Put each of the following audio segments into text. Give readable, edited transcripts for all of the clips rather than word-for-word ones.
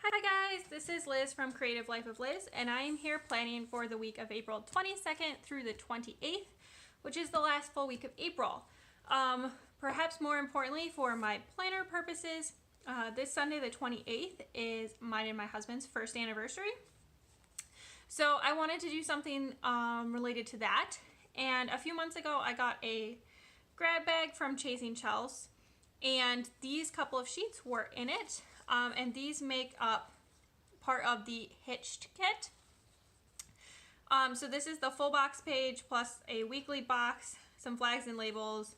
Hi guys, this is Liz from Creative Life of Liz, and I am here planning for the week of April 22nd through the 28th, which is the last full week of April. Perhaps more importantly for my planner purposes, this Sunday the 28th is mine and my husband's first anniversary. So I wanted to do something related to that, and a few months ago I got a grab bag from Chels, and these couple of sheets were in it. And these make up part of the Hitched kit. So this is the full box page plus a weekly box, some flags and labels,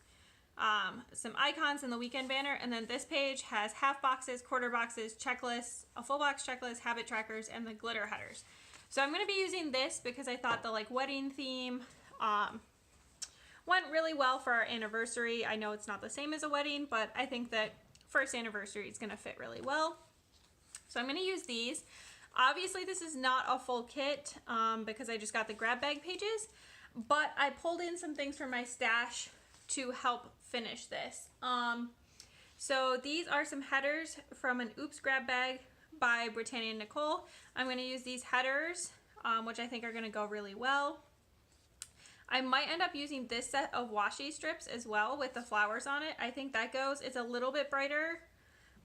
some icons in the weekend banner, and then this page has half boxes, quarter boxes, checklists, a full box checklist, habit trackers, and the glitter headers. So I'm going to be using this because I thought the wedding theme went really well for our anniversary. I know it's not the same as a wedding, but I think that first anniversary is going to fit really well. So I'm going to use these. Obviously this is not a full kit because I just got the grab bag pages, but I pulled in some things from my stash to help finish this. So these are some headers from an Oops grab bag by Britannia and Nicole. I'm going to use these headers, which I think are going to go really well. I might end up using this set of washi strips as well with the flowers on it. I think that goes. It's a little bit brighter,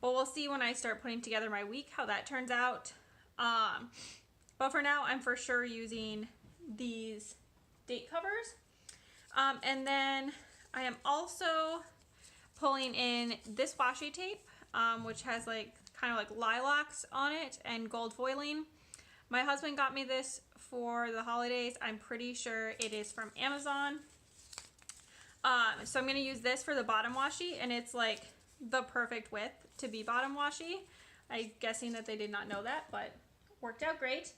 but we'll see when I start putting together my week how that turns out. But for now, I'm for sure using these date covers. And then I am also pulling in this washi tape, which has kind of lilacs on it and gold foiling. My husband got me this for the holidays. I'm pretty sure it is from Amazon. So I'm going to use this for the bottom washi, and it's the perfect width to be bottom washi. I'm guessing that they did not know that, but worked out great.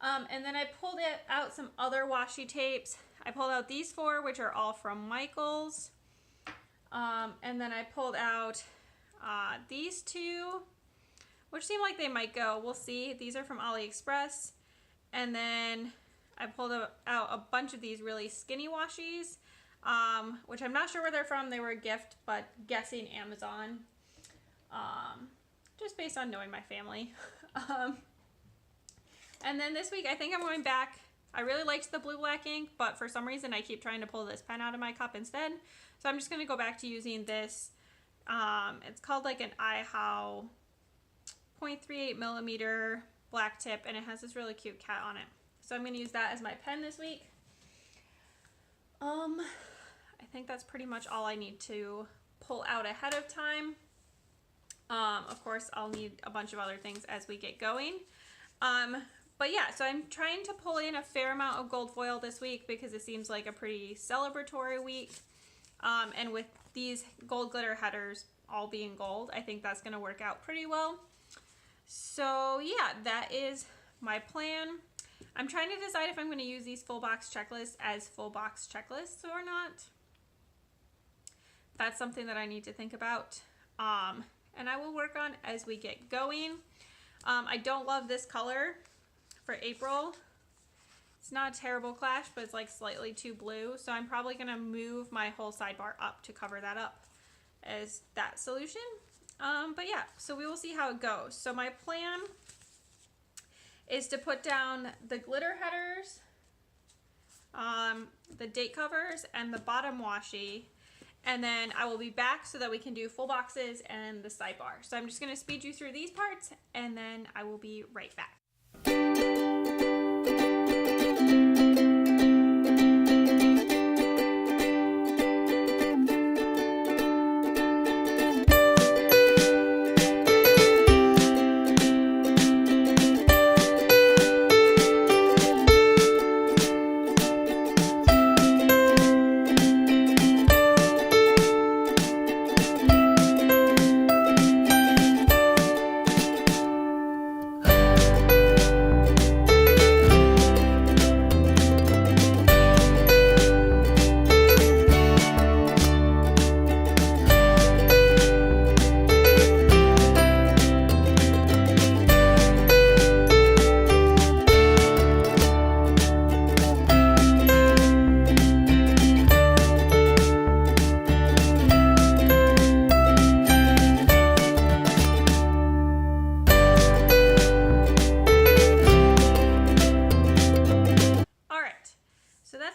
And then I pulled out some other washi tapes. I pulled out these four, which are all from Michaels. And then I pulled out these two, which seem like they might go. We'll see. These are from AliExpress. And then I pulled out a bunch of these really skinny washies, which I'm not sure where they're from. They were a gift, but guessing Amazon, just based on knowing my family. And then this week, I think I'm going back. I really liked the blue black ink, but for some reason, I keep trying to pull this pen out of my cup instead. So I'm just going to go back to using this. It's called an iHow 0.38 millimeter black tip, and it has this really cute cat on it. So I'm going to use that as my pen this week. I think that's pretty much all I need to pull out ahead of time. Of course, I'll need a bunch of other things as we get going. But yeah, so I'm trying to pull in a fair amount of gold foil this week because it seems like a pretty celebratory week. And with these gold glitter headers all being gold, I think that's going to work out pretty well. So yeah, that is my plan. I'm trying to decide if I'm going to use these full box checklists as full box checklists or not. That's something that I need to think about. And I will work on as we get going. I don't love this color for April. It's not a terrible clash, but it's slightly too blue. So I'm probably going to move my whole sidebar up to cover that up as that solution. But yeah, so we will see how it goes. So my plan is to put down the glitter headers, the date covers, and the bottom washi. And then I will be back so that we can do full boxes and the sidebar. So I'm just going to speed you through these parts, and then I will be right back.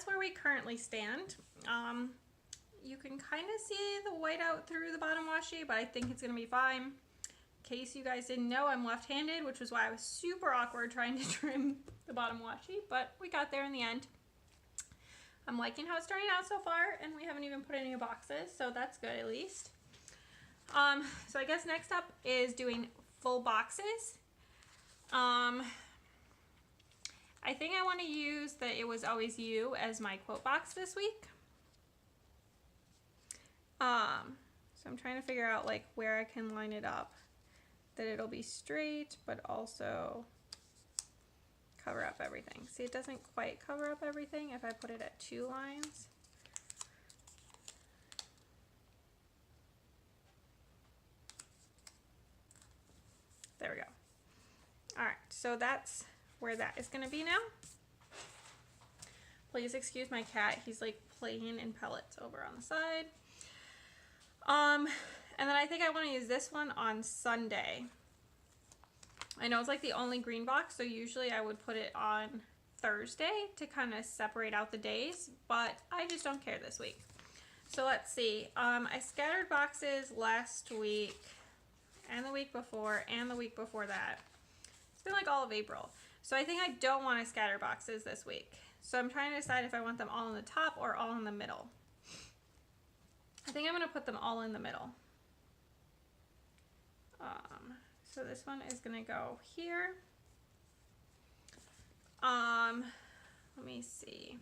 that's where we currently stand. You can kind of see the white out through the bottom washi, but I think it's going to be fine. In case you guys didn't know, I'm left-handed, which was why I was super awkward trying to trim the bottom washi, but we got there in the end. I'm liking how it's turning out so far, and we haven't even put any boxes, so that's good at least. So I guess next up is doing full boxes. I think I want to use the It Was Always You as my quote box this week. So I'm trying to figure out like where I can line it up, that it'll be straight, but also cover up everything. See, it doesn't quite cover up everything if I put it at 2 lines. There we go. All right, so that's where that is going to be now. Please excuse my cat. He's like playing in pellets over on the side. And then I think I want to use this one on Sunday. I know it's like the only green box, so usually I would put it on Thursday to kind of separate out the days, but I just don't care this week. So let's see. I scattered boxes last week and the week before and the week before that. It's been like all of April. So I think I don't want to scatter boxes this week. So I'm trying to decide if I want them all in the top or all in the middle. I think I'm going to put them all in the middle. So this one is going to go here. Let me see.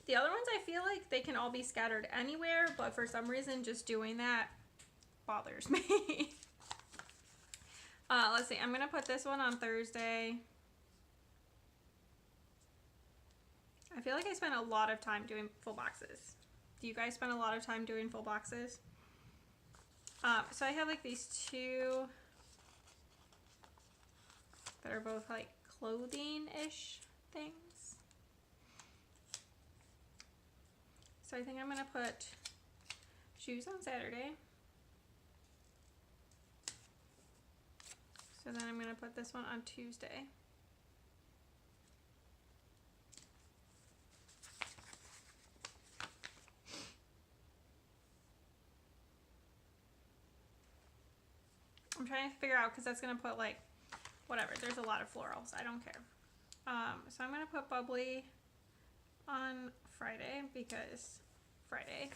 The other ones I feel like they can all be scattered anywhere, but for some reason just doing that bothers me. Let's see. I'm going to put this one on Thursday. I feel like I spent a lot of time doing full boxes. Do you guys spend a lot of time doing full boxes? So I have like these 2 that are both like clothing-ish things. So I think I'm going to put shoes on Saturday. So then I'm going to put this one on Tuesday. I'm trying to figure out because that's going to put like, whatever, there's a lot of florals. I don't care. So I'm going to put bubbly on Friday because Friday.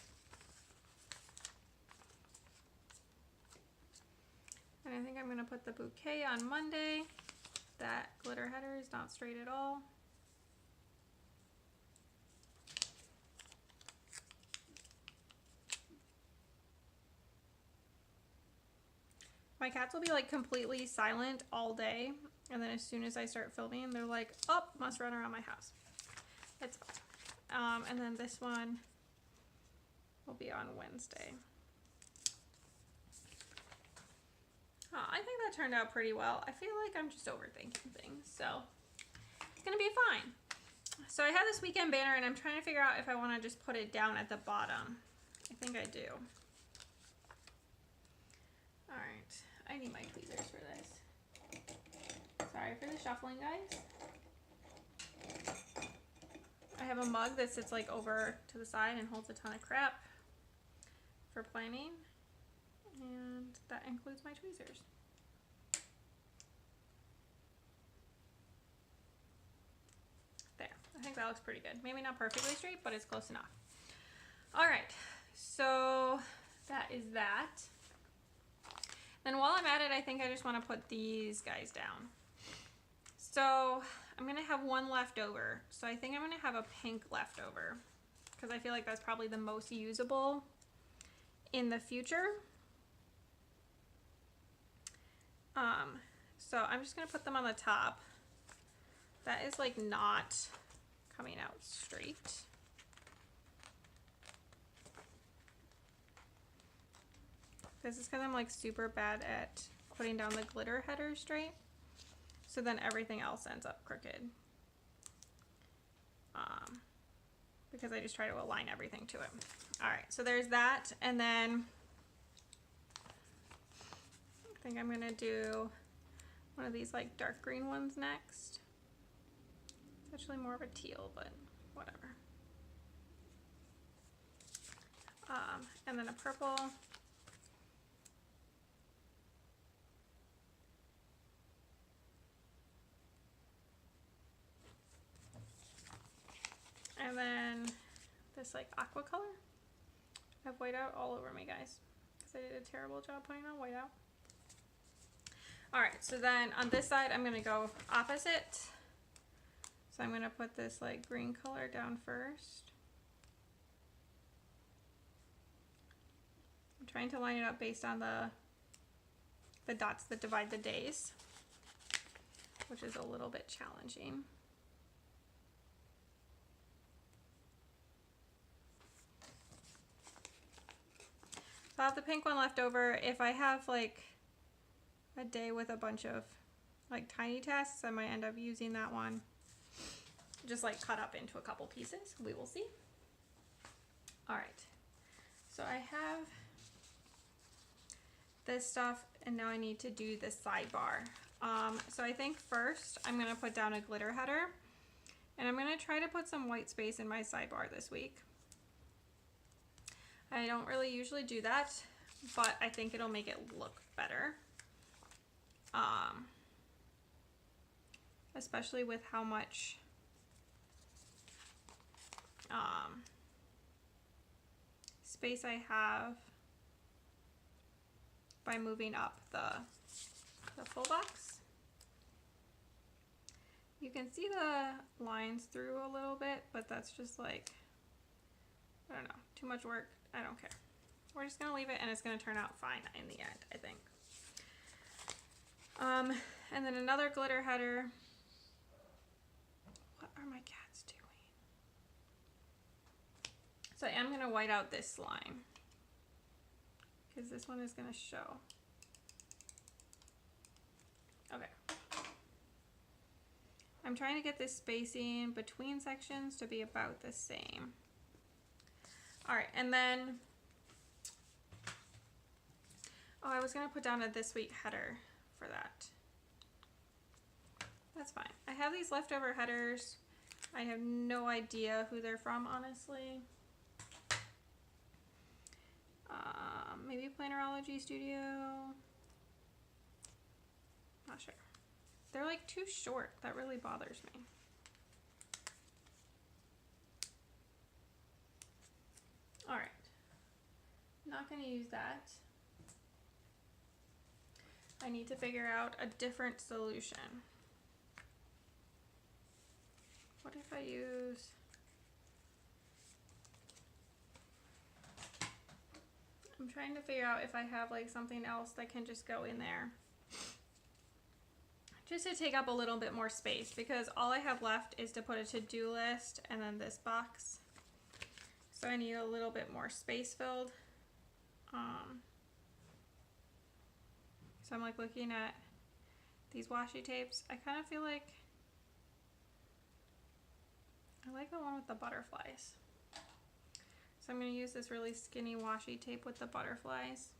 And I think I'm going to put the bouquet on Monday. That glitter header is not straight at all. My cats will be like completely silent all day, and then as soon as I start filming, they're like, oh, must run around my house. It's fine. And then this one will be on Wednesday. I think that turned out pretty well. I feel like I'm just overthinking things, so it's gonna be fine. So I have this weekend banner, and I'm trying to figure out if I want to just put it down at the bottom. I think I do. All right. I need my tweezers for this. Sorry for the shuffling, guys. I have a mug that sits like over to the side and holds a ton of crap for planning. And that includes my tweezers. There. I think that looks pretty good. Maybe not perfectly straight, but it's close enough. All right. So that is that. Then while I'm at it, I think I just want to put these guys down. So I'm going to have one left over. So I think I'm going to have a pink left over because I feel like that's probably the most usable in the future. So I'm just going to put them on the top. That is like not coming out straight. This is because I'm like super bad at putting down the glitter header straight. So then everything else ends up crooked. Because I just try to align everything to it. All right, so there's that. And then I think I'm gonna do one of these like dark green ones next. So actually more of a teal, but whatever. And then a purple. And then this like aqua color. I have whiteout all over me, guys, because I did a terrible job putting on whiteout. All right, so then on this side, I'm gonna go opposite. So I'm gonna put this like green color down first. I'm trying to line it up based on the dots that divide the days, which is a little bit challenging. So I have the pink one left over. If I have like a day with a bunch of like tiny tasks, I might end up using that one just like cut up into a couple pieces. We will see. All right, so I have this stuff and now I need to do the sidebar. So I think first I'm gonna put down a glitter header and I'm gonna try to put some white space in my sidebar this week. I don't really usually do that, but I think it'll make it look better. Especially with how much space I have by moving up the full box. You can see the lines through a little bit, but that's just like, I don't know, too much work. I don't care. We're just gonna leave it and it's gonna turn out fine in the end, I think. And then another glitter header. What are my cats doing? So I am gonna white out this line because this one is gonna show. Okay. I'm trying to get this spacing between sections to be about the same. All right, and then, oh, I was gonna put down a this week header for that. That's fine. I have these leftover headers. I have no idea who they're from, honestly. Maybe Plannerology Studio. Not sure. They're like too short. That really bothers me. All right. Not going to use that. I need to figure out a different solution. What if I use... I'm trying to figure out if I have like something else that can just go in there. Just to take up a little bit more space, because all I have left is to put a to-do list and then this box. So I need a little bit more space filled. So I'm like looking at these washi tapes. I kind of feel like I like the one with the butterflies. So I'm going to use this really skinny washi tape with the butterflies.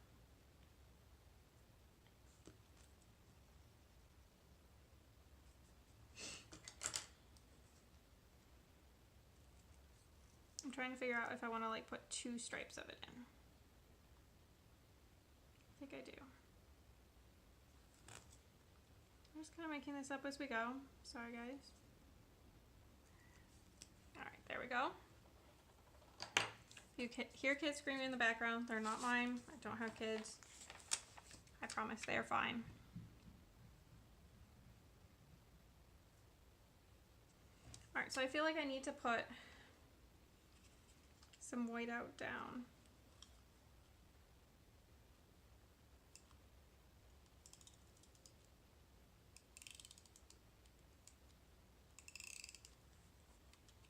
I'm trying to figure out if I want to like put 2 stripes of it in. I think I do. I'm just kind of making this up as we go. Sorry, guys. All right, there we go. You hear kids screaming in the background. They're not mine. I don't have kids. I promise they are fine. All right, so I feel like I need to put some white out down.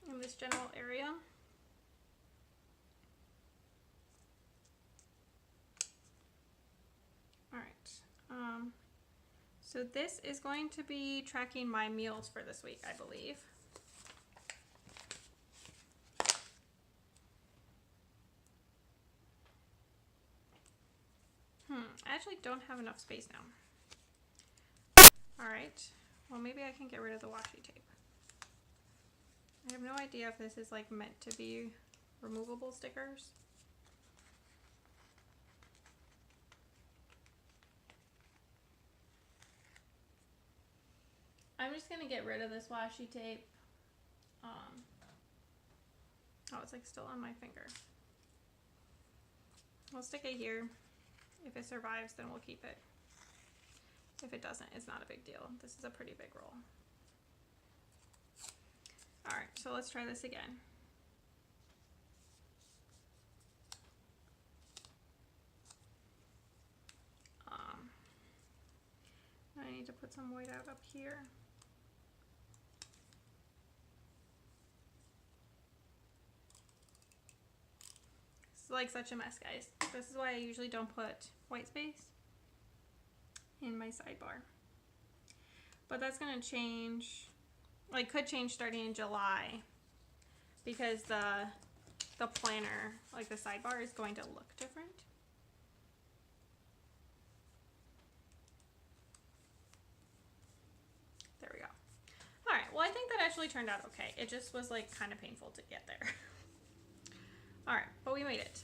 In this general area. All right, so this is going to be tracking my meals for this week, I believe. I actually don't have enough space now. All right, well maybe I can get rid of the washi tape. I have no idea if this is like meant to be removable stickers. I'm just gonna get rid of this washi tape. Oh, it's like still on my finger. We'll stick it here. If it survives, then we'll keep it. If it doesn't, it's not a big deal. This is a pretty big roll. All right, so let's try this again. I need to put some white out up here. This is like such a mess, guys. This is why I usually don't put white space in my sidebar. But that's gonna change, like could change starting in July, because the planner, like the sidebar, is going to look different. There we go. All right, well I think that actually turned out okay. It just was like kind of painful to get there. All right, but we made it.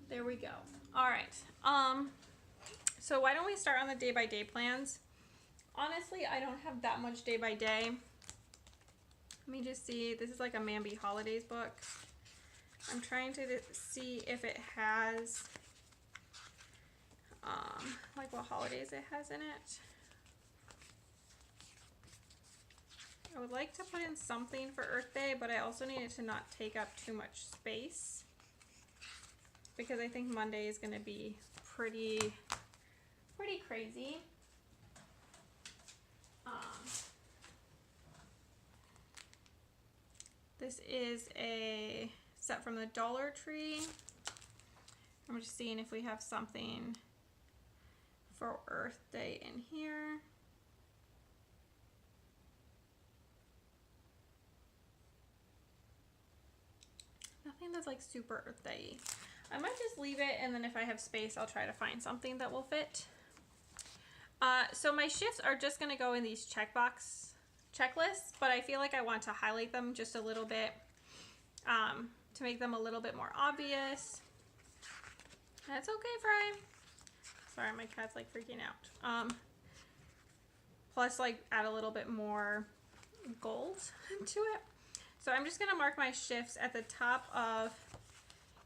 There we go. All right, so why don't we start on the day-by-day plans? Honestly, I don't have that much day-by-day. Let me just see. This is like a Mambi Holidays book. I'm trying to see if it has, like what holidays it has in it. I would like to put in something for Earth Day, but I also need it to not take up too much space, because I think Monday is going to be pretty crazy. This is a set from the Dollar Tree. I'm just seeing if we have something for Earth Day in here. Nothing that's like super Earth Day-y. I might just leave it, and then if I have space, I'll try to find something that will fit. So my shifts are just going to go in these checklists, but I feel like I want to highlight them just a little bit to make them a little bit more obvious. That's okay, Fry. Sorry, my cat's like freaking out. Plus, like, add a little bit more gold to it. So I'm just going to mark my shifts at the top of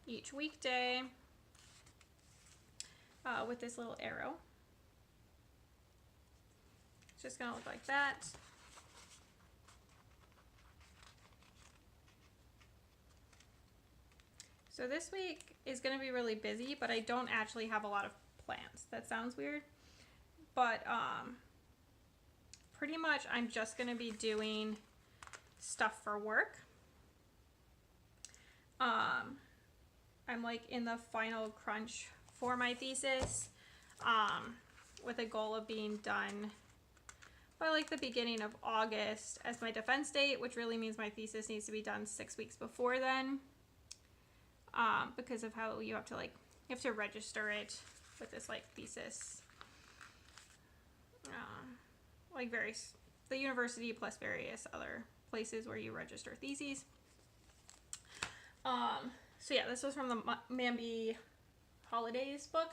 each weekday with this little arrow. It's just going to look like that. So this week is going to be really busy, but I don't actually have a lot of plans. That sounds weird, but pretty much I'm just going to be doing stuff for work. I'm like in the final crunch for my thesis, with a goal of being done by like the beginning of August as my defense date, which really means my thesis needs to be done 6 weeks before then, because of how you have to register it with this like thesis, like the university plus various other places where you register theses. So yeah, this was from the Mambi Holidays book.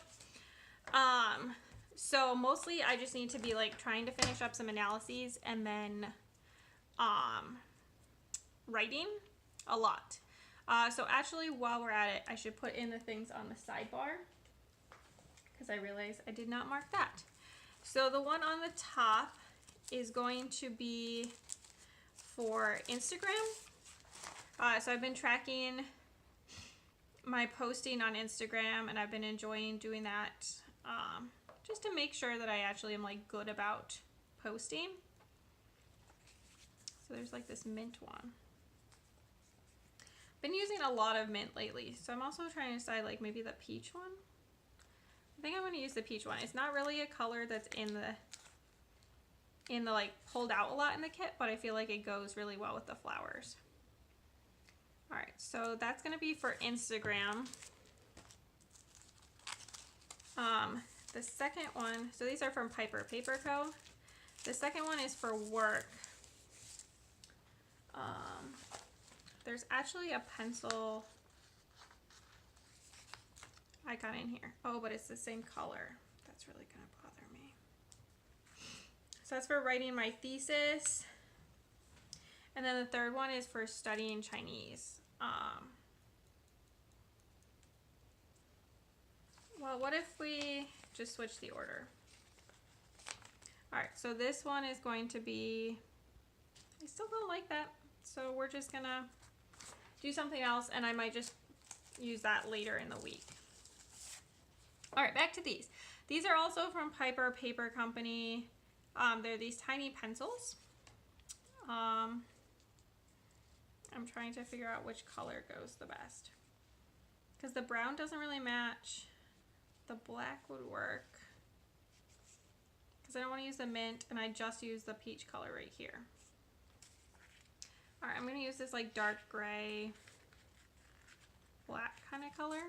So mostly I just need to be like trying to finish up some analyses and then writing a lot. So actually, while we're at it, I should put in the things on the sidebar, because I realized I did not mark that. So the one on the top is going to be for Instagram. So I've been tracking my posting on Instagram, and I've been enjoying doing that, just to make sure that I actually am like good about posting. So there's like this mint one. Been using a lot of mint lately, so I'm also trying to decide like maybe the peach one. I think I'm going to use the peach one. It's not really a color that's in the like pulled out a lot in the kit, but I feel like it goes really well with the flowers. All right, so that's going to be for Instagram. The second one, so these are from Piper Paper Co. The second one is for work. There's actually a pencil icon in here. Oh, but it's the same color. That's really gonna bother me. So that's for writing my thesis. And then the third one is for studying Chinese. Well, what if we just switch the order? All right, so this one is going to be, I still don't like that. So we're just gonna do something else, and I might just use that later in the week. All right, back to these. These are also from Piper Paper Company. They're these tiny pencils. I'm trying to figure out which color goes the best, because the brown doesn't really match. The black would work, because I don't want to use the mint, and I just use the peach color right here. All right, I'm going to use this like dark gray, black kind of color.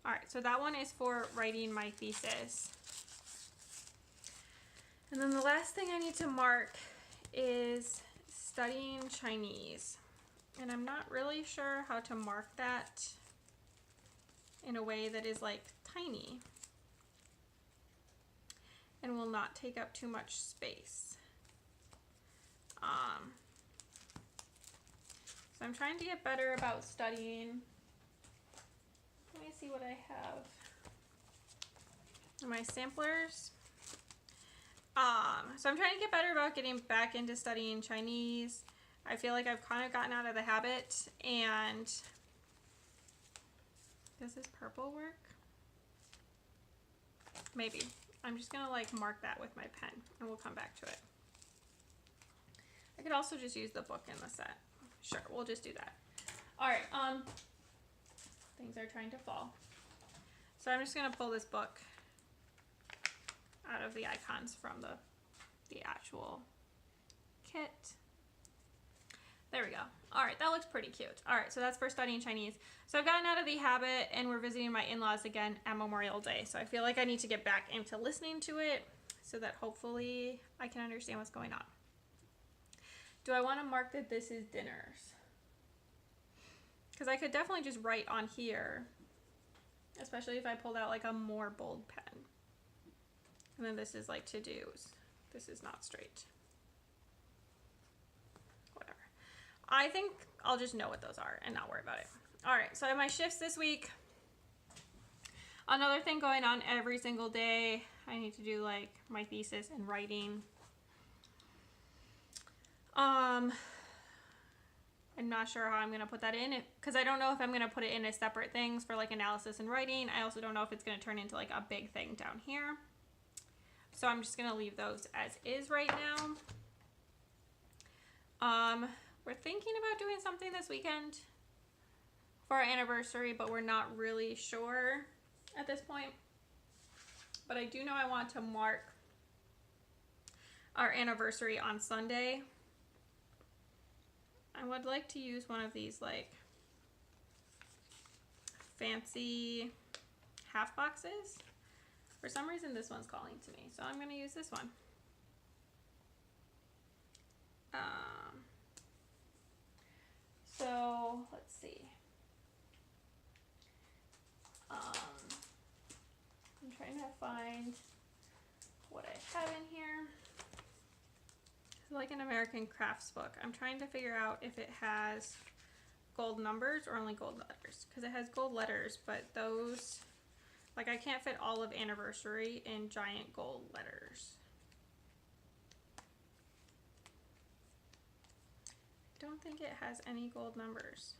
All right, so that one is for writing my thesis. And then the last thing I need to mark is studying Chinese. And I'm not really sure how to mark that in a way that is like tiny and will not take up too much space. So I'm trying to get better about studying. Let me see what I have. My samplers. So I'm trying to get better about getting back into studying Chinese. I feel like I've kind of gotten out of the habit. And does this purple work? Maybe. I'm just gonna like mark that with my pen, and we'll come back to it. I could also just use the book in the set. Sure, we'll just do that. All right, things are trying to fall. So I'm just gonna pull this book out of the icons from the actual kit. There we go. All right, that looks pretty cute. All right, so that's for studying Chinese. So I've gotten out of the habit, and we're visiting my in-laws again at Memorial Day. So I feel like I need to get back into listening to it so that hopefully I can understand what's going on. Do I want to mark that this is dinners? Because I could definitely just write on here, especially if I pulled out like a more bold pen. And then this is like to-dos. This is not straight. Whatever. I think I'll just know what those are and not worry about it. All right, so I have my shifts this week. Another thing going on every single day. I need to do like my thesis and writing. I'm not sure how I'm going to put that in, because I don't know if I'm going to put it in as separate things for like analysis and writing. I also don't know if it's going to turn into like a big thing down here. So I'm just going to leave those as is right now. We're thinking about doing something this weekend for our anniversary, but we're not really sure at this point. But I do know I want to mark our anniversary on Sunday. I would like to use one of these like fancy half boxes. For some reason this one's calling to me, so I'm going to use this one. So let's see. I'm trying to find what I have in here. It's like an American crafts book. I'm trying to figure out if it has gold numbers or only gold letters, because it has gold letters, but those, like, I can't fit all of anniversary in giant gold letters. I don't think it has any gold numbers.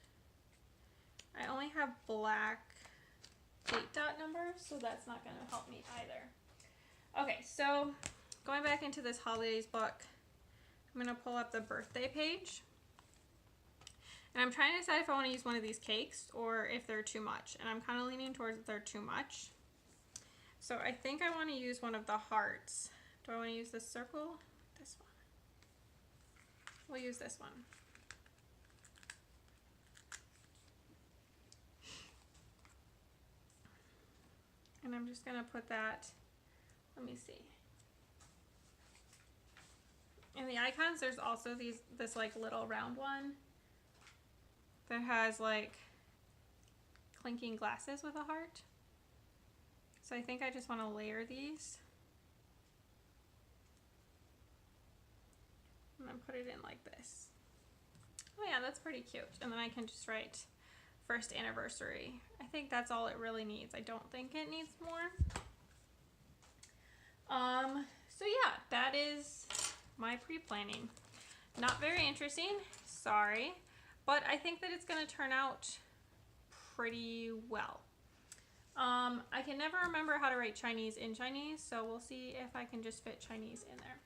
I only have black date dot numbers, so that's not going to help me either. Okay, so going back into this holidays book, I'm going to pull up the birthday page. And I'm trying to decide if I want to use one of these cakes or if they're too much. And I'm kind of leaning towards that they're too much. So I think I want to use one of the hearts. Do I want to use this circle? This one. We'll use this one. And I'm just going to put that, let me see. In the icons, there's also this like little round one that has like clinking glasses with a heart. So I think I just want to layer these. And then put it in like this. Oh yeah, that's pretty cute. And then I can just write first anniversary. I think that's all it really needs. I don't think it needs more. So yeah, that is my pre-planning. Not very interesting, sorry, but I think that it's gonna turn out pretty well. I can never remember how to write Chinese in Chinese, so we'll see if I can just fit Chinese in there.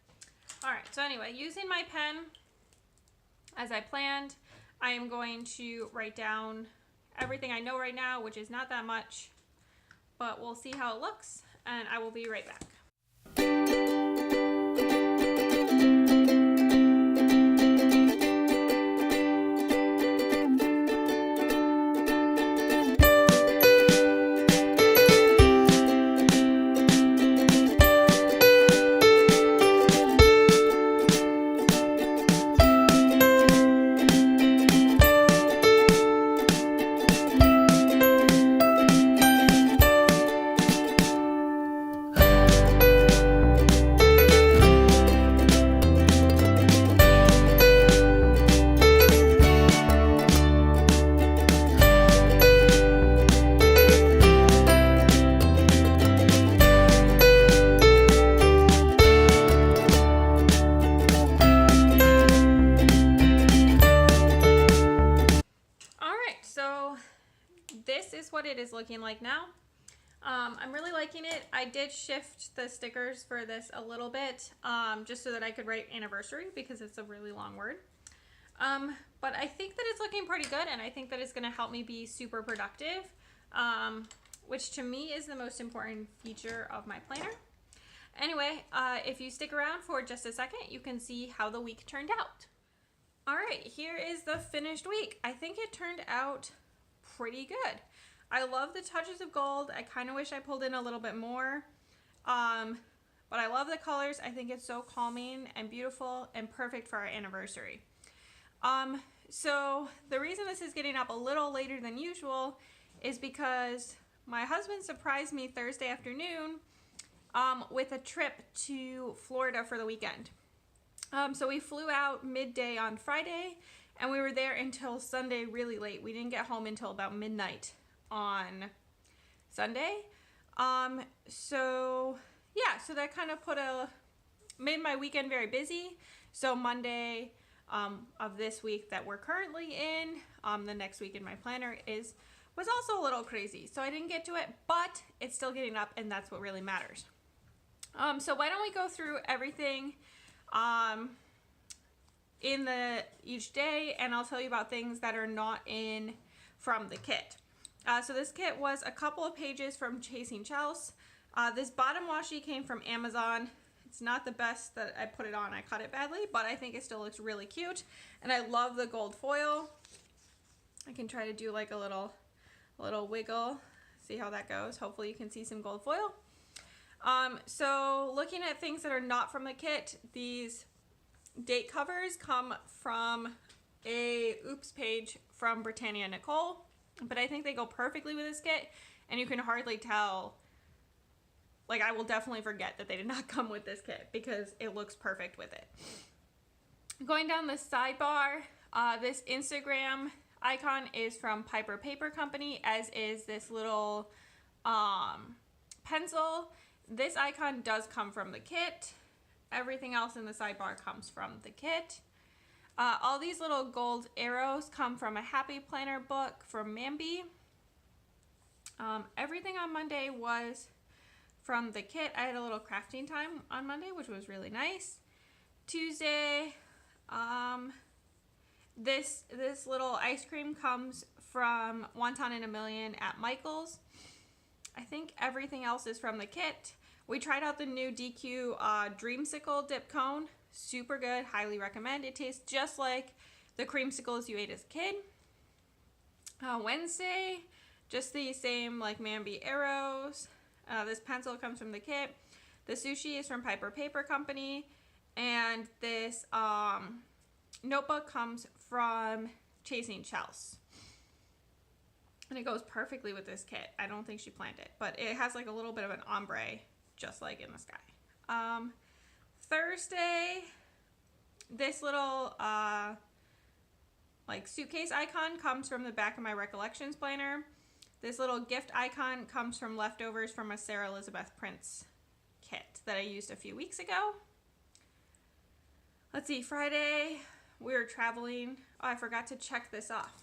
All right, so anyway, using my pen as I planned, I am going to write down everything I know right now, which is not that much, but we'll see how it looks, and I will be right back. What it is looking like now. I'm really liking it. I did shift the stickers for this a little bit just so that I could write anniversary because it's a really long word. But I think that it's looking pretty good, and I think that it's going to help me be super productive, which to me is the most important feature of my planner. Anyway, if you stick around for just a second, you can see how the week turned out. All right, here is the finished week. I think it turned out pretty good. I love the touches of gold. I kind of wish I pulled in a little bit more, but I love the colors. I think it's so calming and beautiful and perfect for our anniversary. So the reason this is getting up a little later than usual is because my husband surprised me Thursday afternoon with a trip to Florida for the weekend. So we flew out midday on Friday, and we were there until Sunday really late. We didn't get home until about midnight on Sunday. So that kind of made my weekend very busy. So Monday of this week that we're currently in, the next week in my planner was also a little crazy. So I didn't get to it, but it's still getting up, and that's what really matters. So why don't we go through everything in each day, and I'll tell you about things that are not in from the kit. So this kit was a couple of pages from Chels. This bottom washi came from Amazon. It's not the best that I put it on. I cut it badly, but I think it still looks really cute. And I love the gold foil. I can try to do like a little wiggle. See how that goes. Hopefully you can see some gold foil. So looking at things that are not from the kit, these date covers come from a Oops page from Britannia Nicole. But I think they go perfectly with this kit, and you can hardly tell. Like, I will definitely forget that they did not come with this kit because it looks perfect with it. Going down the sidebar, this Instagram icon is from Piper Paper Company, as is this little pencil. This icon does come from the kit. Everything else in the sidebar comes from the kit. All these little gold arrows come from a Happy Planner book from Mambi. Everything on Monday was from the kit. I had a little crafting time on Monday, which was really nice. Tuesday, this little ice cream comes from Wonton in a Million at Michael's. I think everything else is from the kit. We tried out the new DQ Dreamsicle dip cone. Super good, highly recommend. It tastes just like the creamsicles you ate as a kid. Wednesday, just the same like Mambi arrows. This pencil comes from the kit. The sushi is from Piper Paper Company. And this notebook comes from Chasing Chels. And it goes perfectly with this kit. I don't think she planned it, but it has like a little bit of an ombre, just like in the sky. Thursday, this little like suitcase icon comes from the back of my Recollections planner. This little gift icon comes from leftovers from a Sarah Elizabeth Prince kit that I used a few weeks ago. Let's see, Friday, we were traveling. Oh, I forgot to check this off.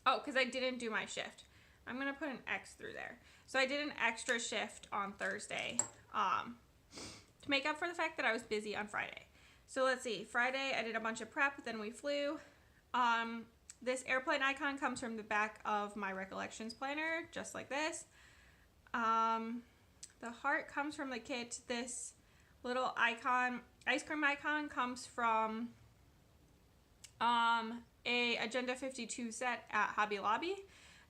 Oh, because I didn't do my shift. I'm going to put an X through there. So I did an extra shift on Thursday to make up for the fact that I was busy on Friday. So let's see. Friday, I did a bunch of prep, then we flew. This airplane icon comes from the back of my Recollections planner, just like this. The heart comes from the kit. This little icon, ice cream icon, comes from a Agenda 52 set at Hobby Lobby.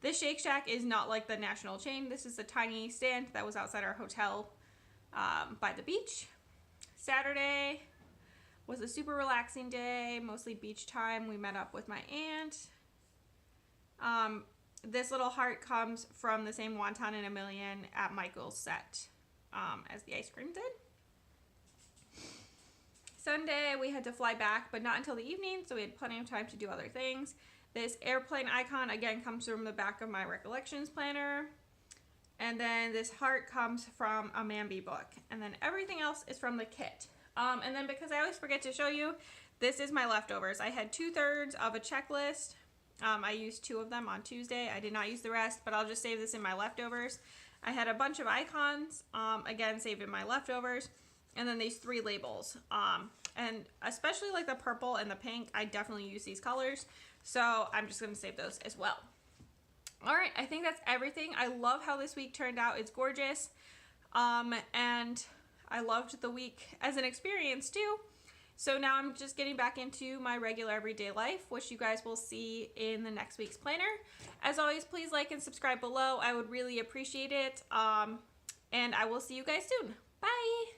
This Shake Shack is not like the national chain. This is a tiny stand that was outside our hotel by the beach. Saturday was a super relaxing day, mostly beach time. We met up with my aunt. This little heart comes from the same Wonton in a Million at Michael's set as the ice cream did. Sunday, we had to fly back, but not until the evening, so we had plenty of time to do other things. This airplane icon, again, comes from the back of my Recollections planner. And then this heart comes from a Mambi book. And then everything else is from the kit. And then because I always forget to show you, this is my leftovers. I had 2/3 of a checklist. I used 2 of them on Tuesday. I did not use the rest, but I'll just save this in my leftovers. I had a bunch of icons, again, saved in my leftovers. And then these 3 labels. And especially like the purple and the pink, I definitely use these colors. So I'm just going to save those as well. All right, I think that's everything. I love how this week turned out. It's gorgeous. And I loved the week as an experience too. So now I'm just getting back into my regular everyday life, which you guys will see in the next week's planner. As always, please like and subscribe below. I would really appreciate it. And I will see you guys soon. Bye.